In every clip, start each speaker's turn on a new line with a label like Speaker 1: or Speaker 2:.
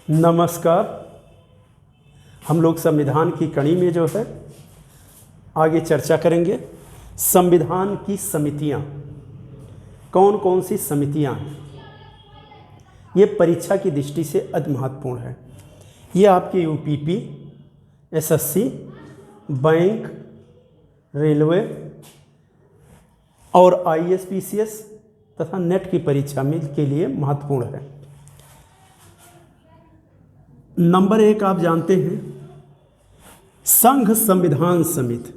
Speaker 1: नमस्कार। हम लोग संविधान की कड़ी में जो है आगे चर्चा करेंगे। संविधान की समितियां, कौन कौन सी समितियां हैं, ये परीक्षा की दृष्टि से अति महत्वपूर्ण है। ये आपके यूपीपी, एसएससी, बैंक, रेलवे और आईएएस, पीसीएस तथा नेट की परीक्षा में के लिए महत्वपूर्ण है। नंबर 1 आप जानते हैं, संघ संविधान समिति।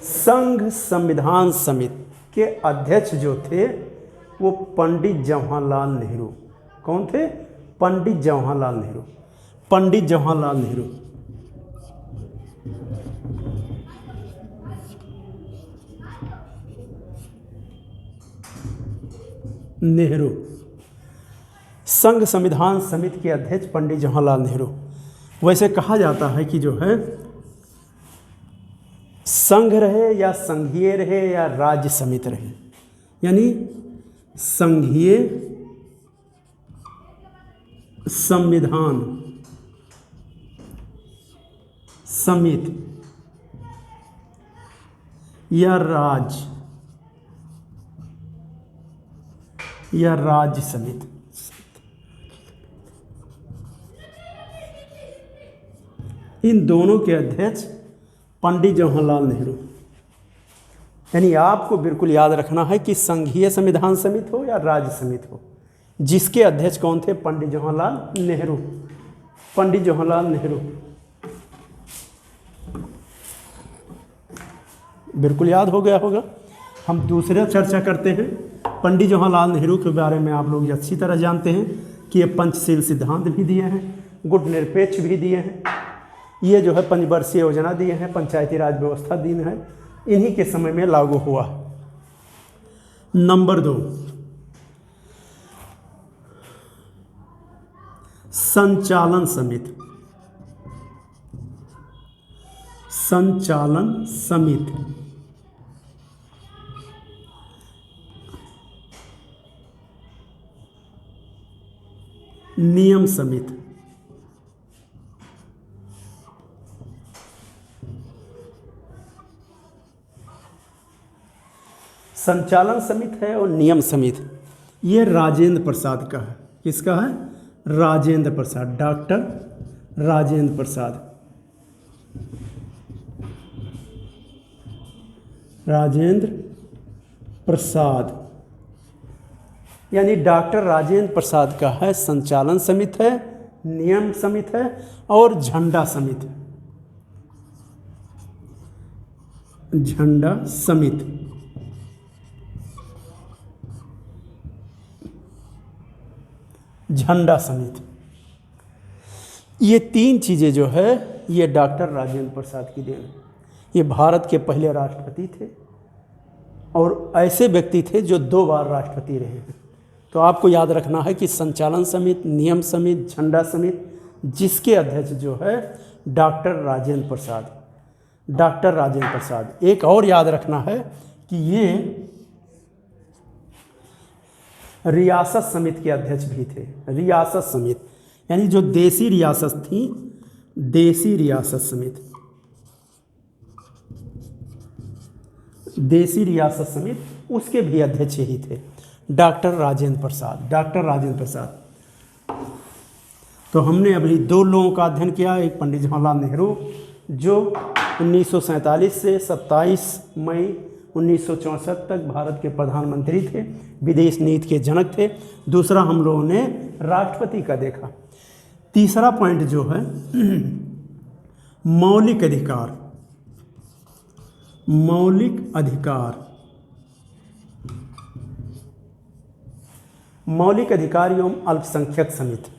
Speaker 1: संघ संविधान समिति के अध्यक्ष जो थे वो पंडित जवाहरलाल नेहरू। कौन थे? पंडित जवाहरलाल नेहरू। पंडित जवाहरलाल नेहरू। नेहरू संघ संविधान समिति के अध्यक्ष पंडित जवाहरलाल नेहरू। वैसे कहा जाता है कि जो है संघ रहे या संघीय रहे या राज्य समिति रहे, यानी संघीय संविधान समिति या राज्य समिति, इन दोनों के अध्यक्ष पंडित जवाहरलाल नेहरू। यानी आपको बिल्कुल याद रखना है कि संघीय संविधान समिति हो या राज्य समिति हो, जिसके अध्यक्ष कौन थे? पंडित जवाहरलाल नेहरू। पंडित जवाहरलाल नेहरू बिल्कुल याद हो गया होगा। हम दूसरे चर्चा करते हैं। पंडित जवाहरलाल नेहरू के बारे में आप लोग अच्छी तरह जानते हैं कि ये पंचशील सिद्धांत भी दिए हैं, गुट निरपेक्ष भी दिए हैं, ये जो है पंचवर्षीय योजना दिए हैं, पंचायती राज व्यवस्था दी है, इन्हीं के समय में लागू हुआ। नंबर 2, संचालन समिति। संचालन समिति नियम समिति। संचालन समिति है और नियम समिति, ये राजेंद्र प्रसाद का है। किसका है? राजेंद्र प्रसाद, डॉक्टर राजेंद्र प्रसाद। राजेंद्र प्रसाद यानी डॉक्टर राजेंद्र प्रसाद का है। संचालन समिति है, नियम समिति है और झंडा समिति। झंडा समिति। झंडा समिति, ये 3 चीज़ें जो है ये डॉक्टर राजेंद्र प्रसाद की देन है। ये भारत के पहले राष्ट्रपति थे और ऐसे व्यक्ति थे जो 2 बार राष्ट्रपति रहे हैं। तो आपको याद रखना है कि संचालन समिति, नियम समिति, झंडा समिति, जिसके अध्यक्ष जो है डॉक्टर राजेंद्र प्रसाद। डॉक्टर राजेंद्र प्रसाद। एक और याद रखना है कि ये रियासत समिति के अध्यक्ष भी थे। रियासत समिति यानी जो देसी रियासत थी, देसी रियासत समिति। देसी रियासत समिति उसके भी अध्यक्ष ही थे डॉक्टर राजेंद्र प्रसाद। डॉक्टर राजेंद्र प्रसाद। तो हमने अभी 2 लोगों का अध्ययन किया। एक पंडित जवाहरलाल नेहरू जो 1947 से 27 मई 1964 तक भारत के प्रधानमंत्री थे, विदेश नीति के जनक थे। दूसरा हम लोगों ने राष्ट्रपति का देखा। तीसरा पॉइंट जो है मौलिक अधिकार। मौलिक अधिकार। मौलिक अधिकार एवं अल्पसंख्यक समिति,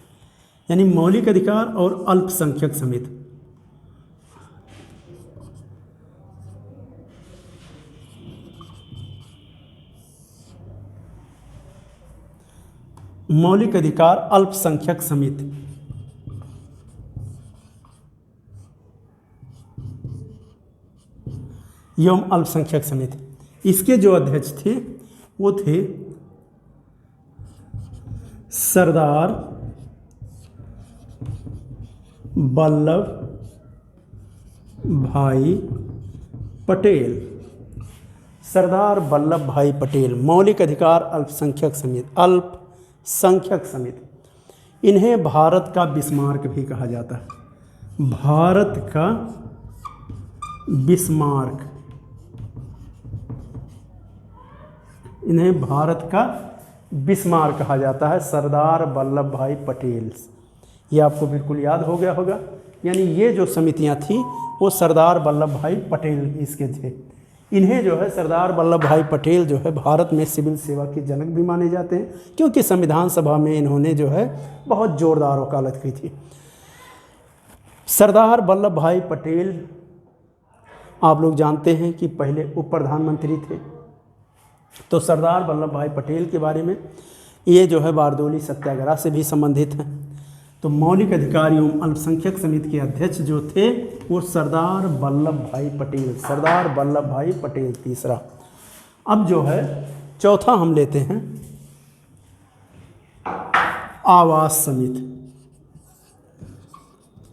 Speaker 1: यानी मौलिक अधिकार और अल्पसंख्यक समिति। मौलिक अधिकार अल्पसंख्यक समिति। एवं अल्पसंख्यक समिति, इसके जो अध्यक्ष थे वो थे सरदार वल्लभ भाई पटेल। सरदार वल्लभ भाई पटेल, मौलिक अधिकार अल्पसंख्यक समिति, इन्हें भारत का बिस्मार्क भी कहा जाता है। भारत का बिस्मार्क, इन्हें भारत का बिस्मार्क कहा जाता है, सरदार वल्लभ भाई पटेल। ये आपको बिल्कुल याद हो गया होगा। यानी ये जो समितियां थी वो सरदार वल्लभ भाई पटेल इसके थे। इन्हें जो है सरदार वल्लभ भाई पटेल जो है भारत में सिविल सेवा के जनक भी माने जाते हैं, क्योंकि संविधान सभा में इन्होंने जो है बहुत जोरदार वकालत की थी। सरदार वल्लभ भाई पटेल आप लोग जानते हैं कि पहले उप प्रधानमंत्री थे। तो सरदार वल्लभ भाई पटेल के बारे में ये जो है बारदोली सत्याग्रह से भी संबंधित हैं। तो मौलिक अधिकार एवं अल्पसंख्यक समिति के अध्यक्ष जो थे वो सरदार वल्लभ भाई पटेल, सरदार वल्लभ भाई पटेल तीसरा। अब जो है चौथा हम लेते हैं आवास समिति।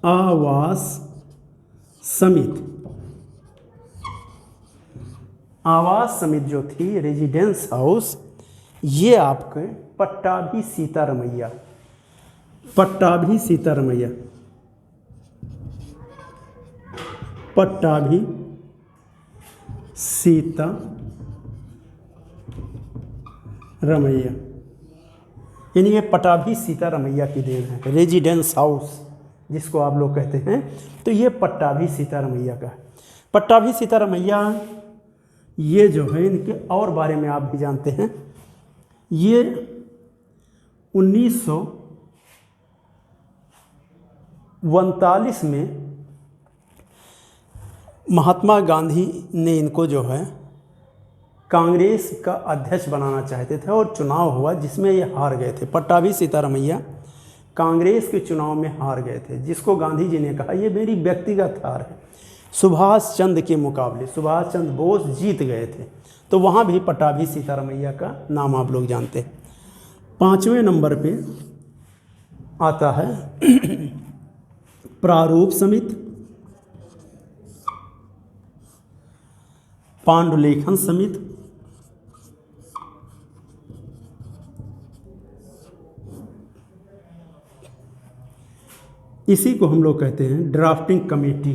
Speaker 1: आवास समिति, आवास समिति जो थी रेजिडेंस हाउस, ये आपके पट्टाभी सीतारमैया, पट्टाभी सीतारमैया, पट्टाभी सीतारमैया, यानी ये पट्टाभी सीतारमैया की देन है। रेजिडेंस हाउस जिसको आप लोग कहते हैं, तो ये पट्टाभी सीतारमैया का है। पट्टाभी सीतारमैया ये जो है इनके और बारे में आप भी जानते हैं। ये 1939 में महात्मा गांधी ने इनको जो है कांग्रेस का अध्यक्ष बनाना चाहते थे और चुनाव हुआ जिसमें ये हार गए थे। पट्टाभी सीतारमैया कांग्रेस के चुनाव में हार गए थे, जिसको गांधी जी ने कहा ये मेरी व्यक्तिगत हार है। सुभाष चंद्र के मुकाबले सुभाष चंद्र बोस जीत गए थे, तो वहाँ भी पट्टाभी सीतारमैया का नाम आप लोग जानते हैं। 5वें नंबर पे आता है प्रारूप समिति, पांडुलेखन समिति, इसी को हम लोग कहते हैं ड्राफ्टिंग कमेटी।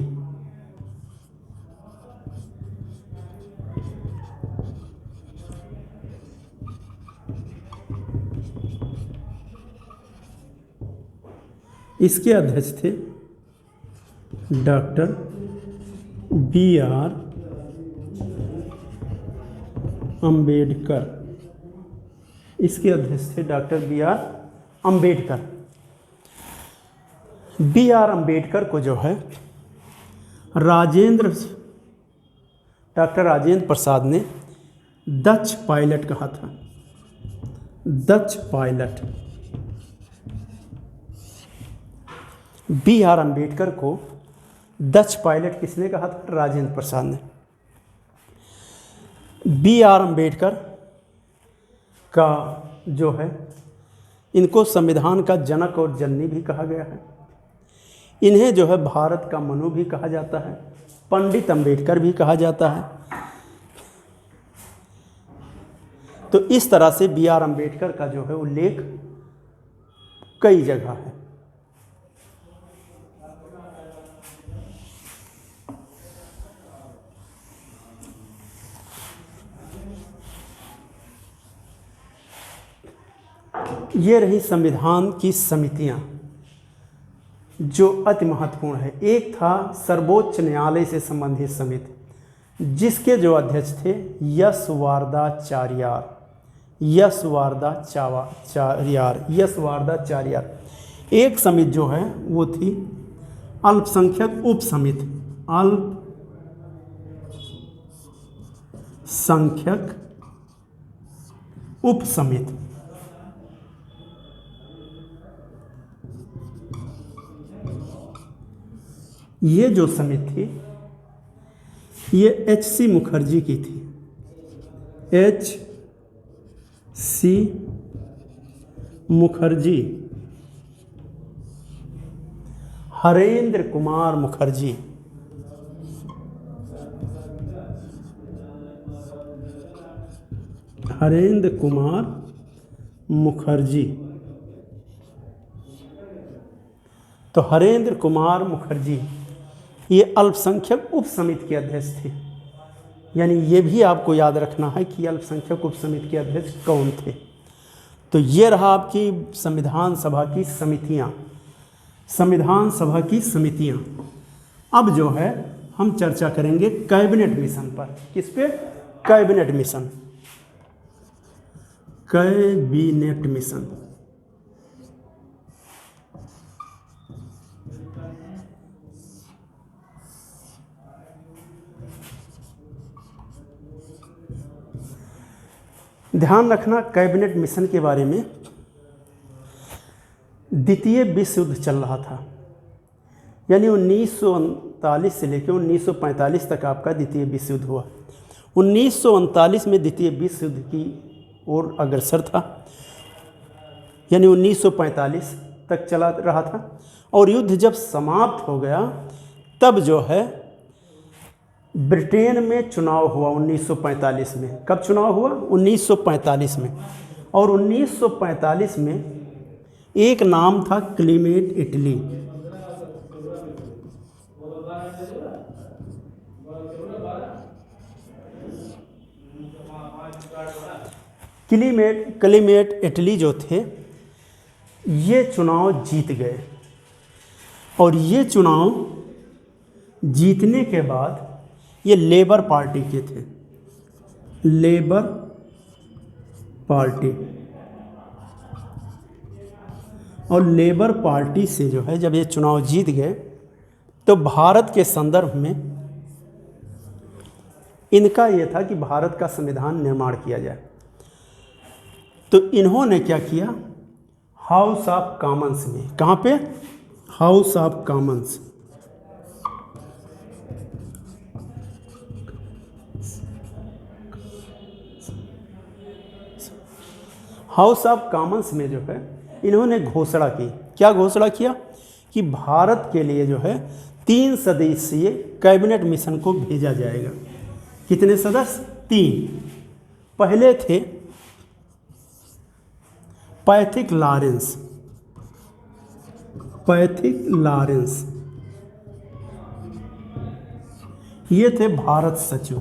Speaker 1: इसके अध्यक्ष थे डॉक्टर B.R. अम्बेडकर। इसके अध्यक्ष थे doctor B.R. Ambedkar. B.R. Ambedkar को जो है डॉक्टर राजेंद्र प्रसाद ने डच पायलट कहा था। Dutch pilot. B.R. अम्बेडकर को डच पायलट किसने कहा था? राजेंद्र प्रसाद ने। B.R. अम्बेडकर का जो है इनको संविधान का जनक और जननी भी कहा गया है। इन्हें जो है भारत का मनु भी कहा जाता है, पंडित अम्बेडकर भी कहा जाता है। तो इस तरह से B.R. अम्बेडकर का जो है उल्लेख कई जगह है। ये रही संविधान की समितियां जो अति महत्वपूर्ण है। एक था सर्वोच्च न्यायालय से संबंधित समिति, जिसके जो अध्यक्ष थे यशवार्दाचार्यार। एक समिति जो है वो थी अल्पसंख्यक उप समिति। अल्पसंख्यक उप समिति। ये जो समिति थी ये H.C. मुखर्जी की थी। H.C. मुखर्जी, हरेंद्र कुमार मुखर्जी, हरेंद्र कुमार मुखर्जी। तो हरेंद्र कुमार मुखर्जी ये अल्पसंख्यक उप समिति के अध्यक्ष थे। यानी ये भी आपको याद रखना है कि अल्पसंख्यक उप समिति के अध्यक्ष कौन थे। तो ये रहा आपकी संविधान सभा की समितियाँ, संविधान सभा की समितियाँ। अब जो है हम चर्चा करेंगे कैबिनेट मिशन पर। किस पे? Cabinet mission. Cabinet mission. ध्यान रखना कैबिनेट मिशन के बारे में, द्वितीय विश्व युद्ध चल रहा था। यानी 1939 से लेकर 1945 तक आपका द्वितीय विश्व युद्ध हुआ। 1939 में द्वितीय विश्व युद्ध की ओर अग्रसर था। यानी 1945 तक चला रहा था। और युद्ध जब समाप्त हो गया तब जो है ब्रिटेन में चुनाव हुआ 1945 में। कब चुनाव हुआ? 1945 में। और 1945 में एक नाम था क्लीमेट इटली। क्लीमेट इटली जो थे ये चुनाव जीत गए। और ये चुनाव जीतने के बाद ये लेबर पार्टी के थे, लेबर पार्टी। और लेबर पार्टी से जो है जब ये चुनाव जीत गए तो भारत के संदर्भ में इनका ये था कि भारत का संविधान निर्माण किया जाए। तो इन्होंने क्या किया? हाउस ऑफ कॉमन्स में, कहाँ पे? House of Commons, house of Commons में जो है इन्होंने घोषणा की। क्या घोषणा किया? कि भारत के लिए जो है 3 सदस्यीय कैबिनेट मिशन को भेजा जाएगा। कितने सदस्य? 3। पहले थे पैथिक लॉरेंस, पैथिक लॉरेंस ये थे भारत सचिव।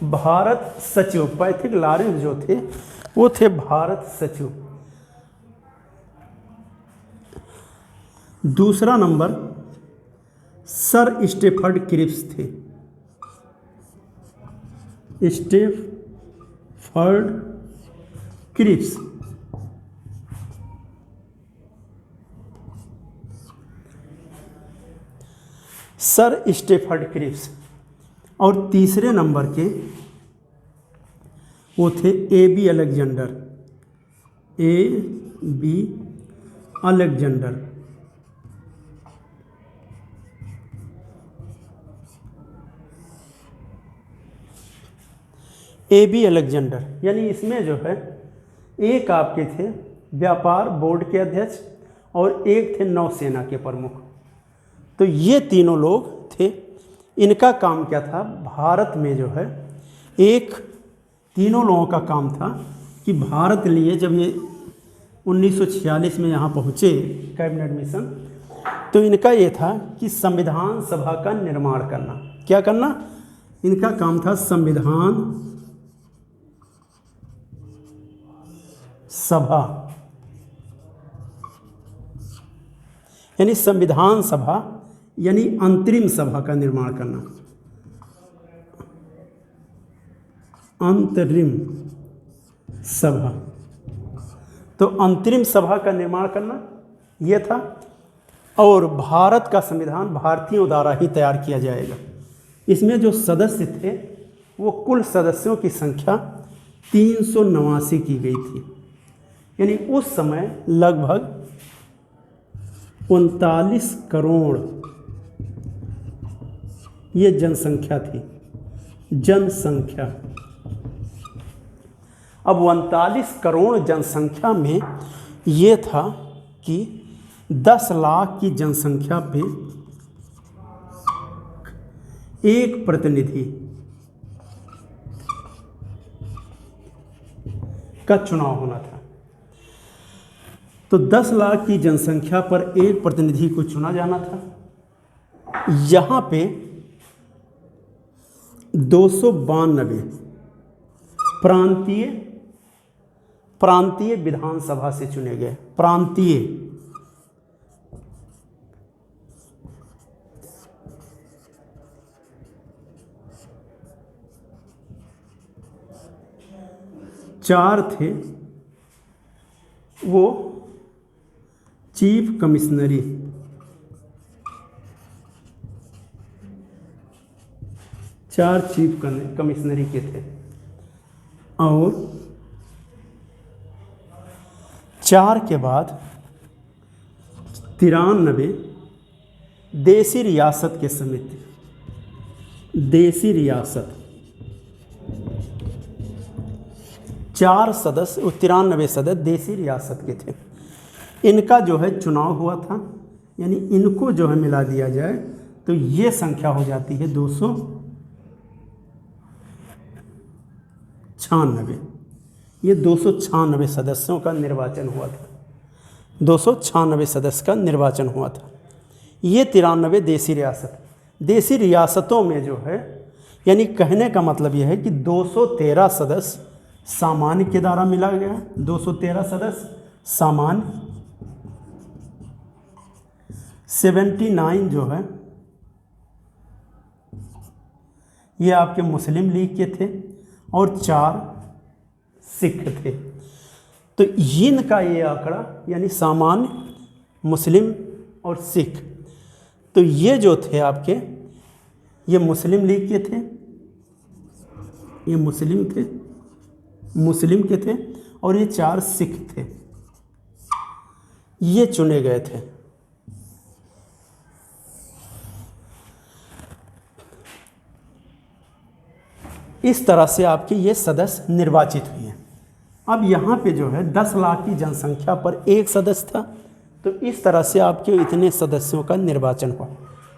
Speaker 1: भारत सचिव पैथिक लॉरेंस जो थे वो थे भारत सचिव। दूसरा नंबर सर स्टेफर्ड क्रिप्स थे, Stafford Cripps. Sir Stafford Cripps. और तीसरे नंबर के वो थे A.B. Alexander, A.B. Alexander. A.B. Alexander. यानी इसमें जो है एक आपके थे व्यापार बोर्ड के अध्यक्ष और एक थे नौसेना के प्रमुख। तो ये तीनों लोग थे। इनका काम क्या था? भारत में जो है तीनों लोगों का काम था कि भारत लिए जब ये 1946 में यहाँ पहुँचे कैबिनेट मिशन, तो इनका ये था कि संविधान सभा का निर्माण करना। क्या करना? इनका काम था संविधान सभा, यानी संविधान सभा यानी अंतरिम सभा का निर्माण करना। अंतरिम सभा। तो अंतरिम सभा का निर्माण करना यह था। और भारत का संविधान भारतीयों द्वारा ही तैयार किया जाएगा। इसमें जो सदस्य थे वो कुल सदस्यों की संख्या 389 की गई थी। यानी उस समय लगभग 39 करोड़ ये जनसंख्या थी, जनसंख्या। अब 39 करोड़ जनसंख्या में ये था कि 10 लाख की जनसंख्या पे एक प्रतिनिधि का चुनाव होना था। तो 10 लाख की जनसंख्या पर एक प्रतिनिधि को चुना जाना था। यहाँ पे 292 प्रांतीय विधानसभा से चुने गए। प्रांतीय 4 थे, वो चीफ कमिश्नरी, चार चीफ कमिश्नरी के थे, और 4 के बाद 93 देसी रियासत के समिति, देसी रियासत 4 सदस्य, 93 सदस्य देसी रियासत के थे। इनका जो है चुनाव हुआ था, यानी इनको जो है मिला दिया जाए तो ये संख्या हो जाती है 296। ये 296 सदस्यों का निर्वाचन हुआ था, 296 सदस्य का निर्वाचन हुआ था। ये 93 देसी रियासत, देसी रियासतों में जो है, यानी कहने का मतलब यह है कि 213 सदस्य सामान्य के द्वारा मिला गया, 213 सदस्य सामान्य, 79 जो है ये आपके मुस्लिम लीग के थे, और 4 सिख थे। तो इनका ये आंकड़ा, यानी सामान्य, मुस्लिम और सिख, तो ये जो थे आपके, ये मुस्लिम लीग के थे, ये मुस्लिम के थे, और ये 4 सिख थे, ये चुने गए थे। इस तरह से आपके ये सदस्य निर्वाचित हुए हैं। अब यहाँ पे जो है 10 लाख की जनसंख्या पर एक सदस्य था, तो इस तरह से आपके इतने सदस्यों का निर्वाचन हुआ।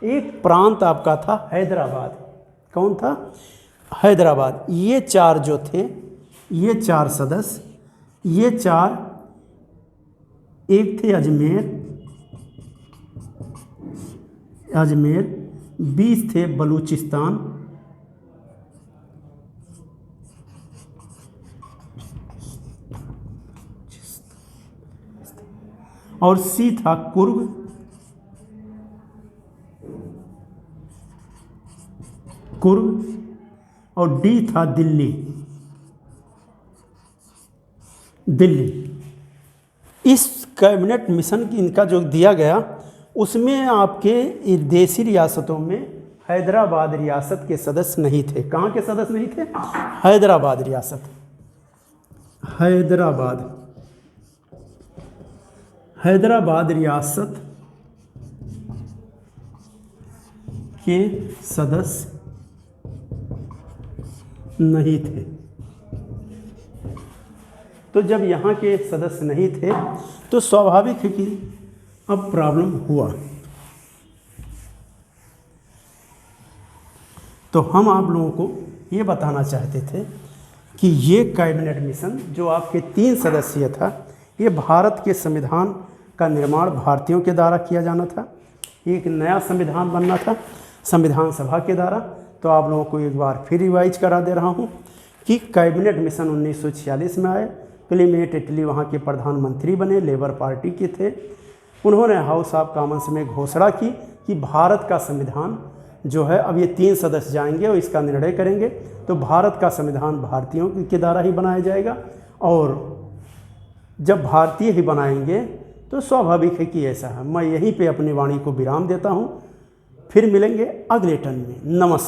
Speaker 1: एक प्रांत आपका था हैदराबाद। कौन था? हैदराबाद। ये 4 जो थे, ये 4 सदस्य, ये 4, एक थे अजमेर, 20 थे बलूचिस्तान, और सी था कुर्ग, और डी था दिल्ली। इस कैबिनेट मिशन की इनका जो दिया गया, उसमें आपके देसी रियासतों में हैदराबाद रियासत के सदस्य नहीं थे। कहाँ के सदस्य नहीं थे? हैदराबाद रियासत, हैदराबाद रियासत के सदस्य नहीं थे। तो जब यहाँ के सदस्य नहीं थे तो स्वाभाविक है कि अब प्रॉब्लम हुआ। तो हम आप लोगों को ये बताना चाहते थे कि ये कैबिनेट मिशन जो आपके 3 सदस्यीय था, ये भारत के संविधान का निर्माण भारतीयों के द्वारा किया जाना था। एक नया संविधान बनना था संविधान सभा के द्वारा। तो आप लोगों को एक बार फिर रिवाइज करा दे रहा हूँ कि कैबिनेट मिशन 1946 में आए। क्लेमेंट एटली वहाँ के प्रधानमंत्री बने, लेबर पार्टी के थे। उन्होंने हाउस ऑफ कॉमन्स में घोषणा की कि भारत का संविधान जो है, अब ये 3 सदस्य जाएंगे और इसका निर्णय करेंगे, तो भारत का संविधान भारतीयों के द्वारा ही बनाया जाएगा। और जब भारतीय ही बनाएंगे तो स्वाभाविक है कि ऐसा है। मैं यहीं पे अपनी वाणी को विराम देता हूँ। फिर मिलेंगे अगले टर्न में। नमस्कार।